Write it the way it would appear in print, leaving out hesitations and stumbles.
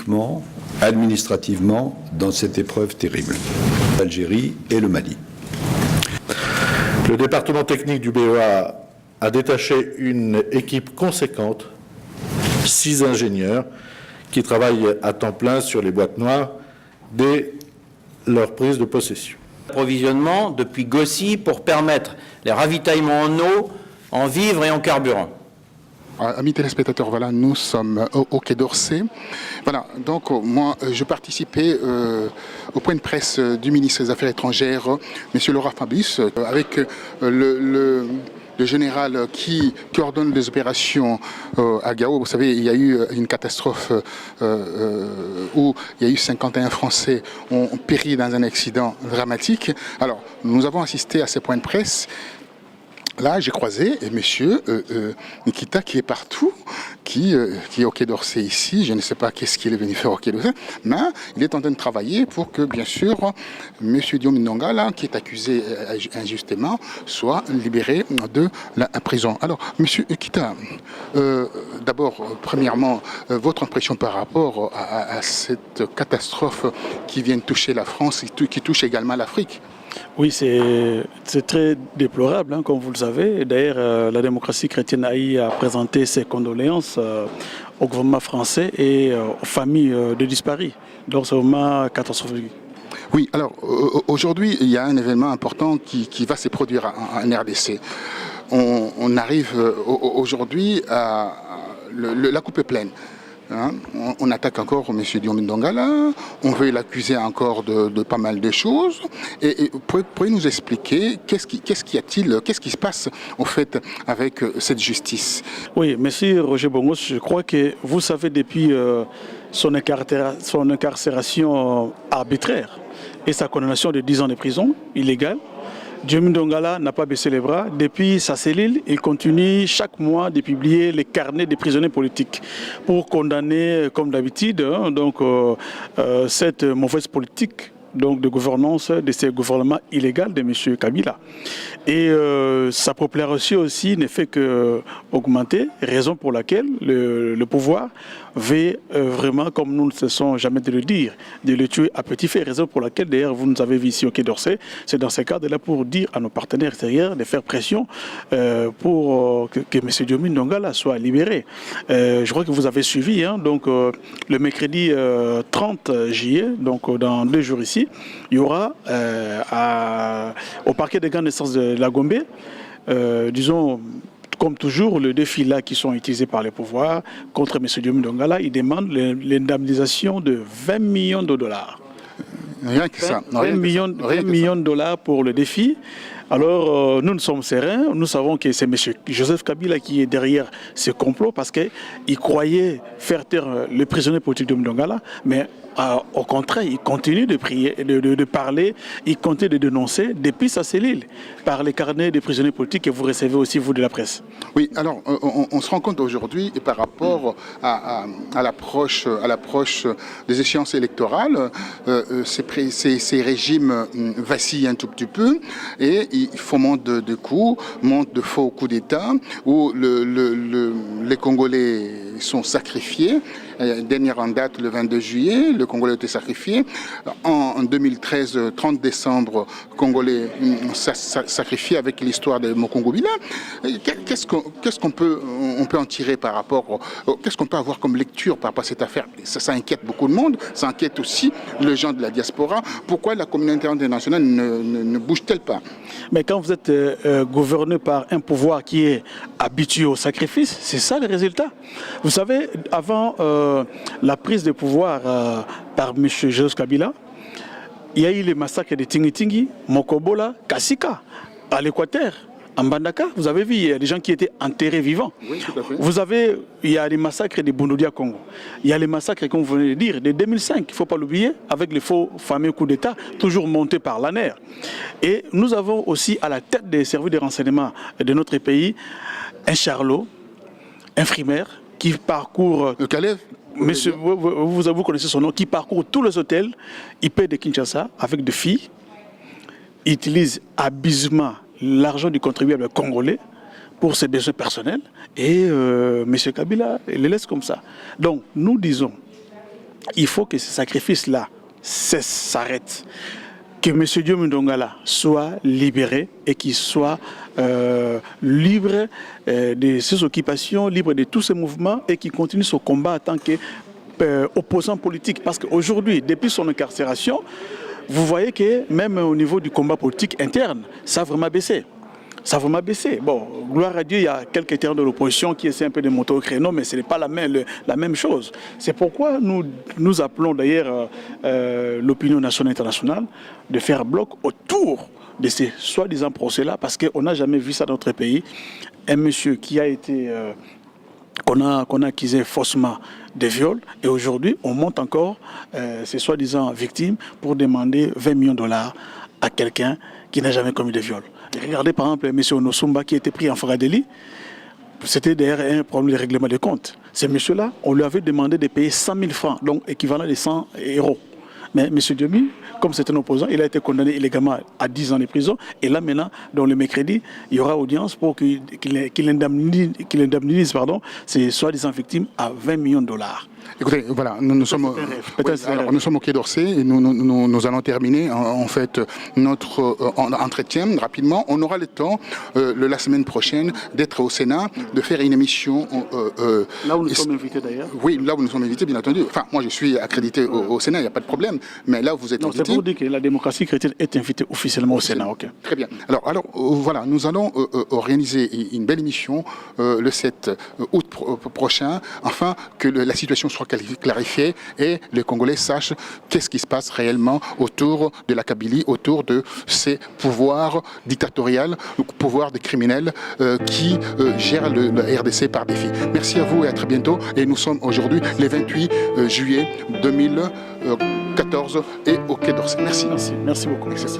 politiquement, administrativement, dans cette épreuve terrible. L'Algérie et le Mali. Le département technique du BEA a détaché une équipe conséquente, 6 ingénieurs, qui travaillent à temps plein sur les boîtes noires dès leur prise de possession. Approvisionnement depuis Gossi pour permettre les ravitaillements en eau, en vivres et en carburant. Amis téléspectateurs, voilà, nous sommes au Quai d'Orsay. Voilà, donc moi, je participais au point de presse du ministre des Affaires étrangères, M. Laurent Fabius, avec le général qui coordonne les opérations à Gao. Vous savez, il y a eu une catastrophe où il y a eu 51 Français ont péri dans un accident dramatique. Alors, nous avons assisté à ces points de presse. Là, j'ai croisé monsieur Nikita qui est partout, qui est au Quai d'Orsay ici. Je ne sais pas qu'est-ce qu'il est venu faire au Quai d'Orsay, mais il est en train de travailler pour que, bien sûr, monsieur Diom Ndonga, là, qui est accusé injustement, soit libéré de la prison. Alors, monsieur Nikita, d'abord, premièrement, votre impression par rapport à cette catastrophe qui vient de toucher la France et qui touche également l'Afrique? Oui, c'est très déplorable, hein, comme vous le savez. D'ailleurs, la démocratie chrétienne Haï a présenté ses condoléances au gouvernement français et aux familles de disparus. Donc c'est vraiment catastrophique. Oui, alors aujourd'hui, il y a un événement important qui va se produire en RDC. On arrive aujourd'hui à... la coupe est pleine. Hein, on attaque encore M. Diom Ndonga là, on veut l'accuser encore de pas mal de choses. Et pourriez nous expliquer qu'est-ce qui se passe en fait avec cette justice? Oui, monsieur Roger Bongos, je crois que vous savez depuis son incarcération arbitraire et sa condamnation de 10 ans de prison illégale, Diom Ndonga n'a pas baissé les bras. Depuis sa cellule, il continue chaque mois de publier les carnets des prisonniers politiques pour condamner, comme d'habitude, hein, cette mauvaise politique de gouvernance de ces gouvernements illégaux de M. Kabila. Et sa popularité aussi ne fait qu'augmenter, raison pour laquelle le pouvoir veut vraiment, comme nous ne cessons jamais de le dire, de le tuer à petit feu, raison pour laquelle d'ailleurs vous nous avez vu ici au Quai d'Orsay, c'est dans ce cadre-là pour dire à nos partenaires extérieurs de faire pression pour que M. Diom Ndonga soit libéré. Je crois que vous avez suivi, hein, le mercredi 30 juillet, donc dans 2 jours ici, il y aura au parquet des grandes naissances de la Gombe, disons, comme toujours, le défi là qui sont utilisés par les pouvoirs contre M. Diom Ndonga, ils demandent l'indemnisation de 20 millions de dollars. Rien que ça. 20 millions de dollars pour le défi. Alors, nous sommes sereins. Nous savons que c'est M. Joseph Kabila qui est derrière ce complot parce qu'il croyait faire taire le prisonnier politique de Ndonga, mais au contraire, il continue de parler, il continue de dénoncer depuis sa cellule par les carnets des prisonniers politiques que vous recevez aussi, vous, de la presse. Oui, alors, on se rend compte aujourd'hui, et par rapport à l'approche des échéances électorales, ces régimes vacillent un tout petit peu et ils fomentent de coups, montent de faux coups d'État où les Congolais sont sacrifiés. Dernière en date, le 22 juillet, le Congolais a été sacrifié. En 2013, 30 décembre, Congolais sacrifié avec l'histoire de Mokongobila. Qu'est-ce qu'on peut en tirer par rapport, qu'est-ce qu'on peut avoir comme lecture par rapport à cette affaire? Ça inquiète beaucoup de monde, ça inquiète aussi les gens de la diaspora. Pourquoi la communauté internationale ne bouge-t-elle pas? Mais quand vous êtes gouverné par un pouvoir qui est habitué au sacrifice, c'est ça le résultat. Vous savez, avant la prise de pouvoir par M. Joseph Kabila, il y a eu les massacres de Tingi-Tingi, Mokobola, Kasika, à l'Équateur, en Bandaka. Vous avez vu, il y a des gens qui étaient enterrés vivants. Oui, tout à fait. Il y a les massacres de Bundudia Congo. Il y a les massacres, comme vous venez de dire, de 2005, il ne faut pas l'oublier, avec les faux fameux coups d'État, toujours montés par l'ANER. Et nous avons aussi à la tête des services de renseignement de notre pays, un charlot, un frimaire, qui parcourt... Le Kalev? Monsieur, vous connaissez son nom, qui parcourt tous les hôtels, il paie de Kinshasa avec des filles, il utilise abusivement l'argent du contribuable congolais pour ses besoins personnels et M. Kabila il les laisse comme ça. Donc nous disons il faut que ces sacrifices-là s'arrêtent. Que M. Diomi Ndongala soit libéré et qu'il soit libre de ses occupations, libre de tous ses mouvements et qu'il continue son combat en tant qu'opposant politique. Parce qu'aujourd'hui, depuis son incarcération, vous voyez que même au niveau du combat politique interne, ça a vraiment baissé. Ça a vraiment baissé. Bon, gloire à Dieu, il y a quelques terrains de l'opposition qui essaient un peu de monter au créneau, mais ce n'est pas la même chose. C'est pourquoi nous appelons d'ailleurs l'opinion nationale et internationale de faire bloc autour de ces soi-disant procès-là, parce qu'on n'a jamais vu ça dans notre pays. Un monsieur qui a été... qu'on a accusé faussement de viol, et aujourd'hui, on monte encore ces soi-disant victimes pour demander 20 millions de dollars à quelqu'un qui n'a jamais commis de viol. Et regardez par exemple M. Onosumba qui a été pris en flagrant délit. C'était derrière un problème de règlement de compte. Ce monsieur-là, on lui avait demandé de payer 100 000 francs, donc équivalent de 100 euros. Mais M. Diomi, comme c'est un opposant, il a été condamné illégalement à 10 ans de prison. Et là maintenant, dans le mercredi, il y aura audience pour qu'il indemnise ces soi-disant victimes à 20 millions de dollars. Écoutez, voilà, nous sommes au Quai d'Orsay et nous allons terminer en fait notre entretien rapidement. On aura le temps la semaine prochaine d'être au Sénat, de faire une émission. Là où nous sommes invités d'ailleurs. Oui, là où nous sommes invités, bien entendu. Enfin, moi je suis accrédité au Sénat, il n'y a pas de problème. Mais là vous êtes invité. C'est pour dire que la démocratie chrétienne est invitée officiellement au Sénat. Okay. Très bien. Alors voilà, nous allons organiser une belle émission le 7 août prochain, afin que la situation soit clarifiée et les Congolais sachent qu'est-ce qui se passe réellement autour de la Kabylie, autour de ces pouvoirs dictatoriaux, pouvoirs des criminels qui gèrent le RDC par défi. Merci à vous et à très bientôt. Et nous sommes aujourd'hui le 28 juillet 2014 et au Quai d'Orsay. Merci. Merci beaucoup. Merci.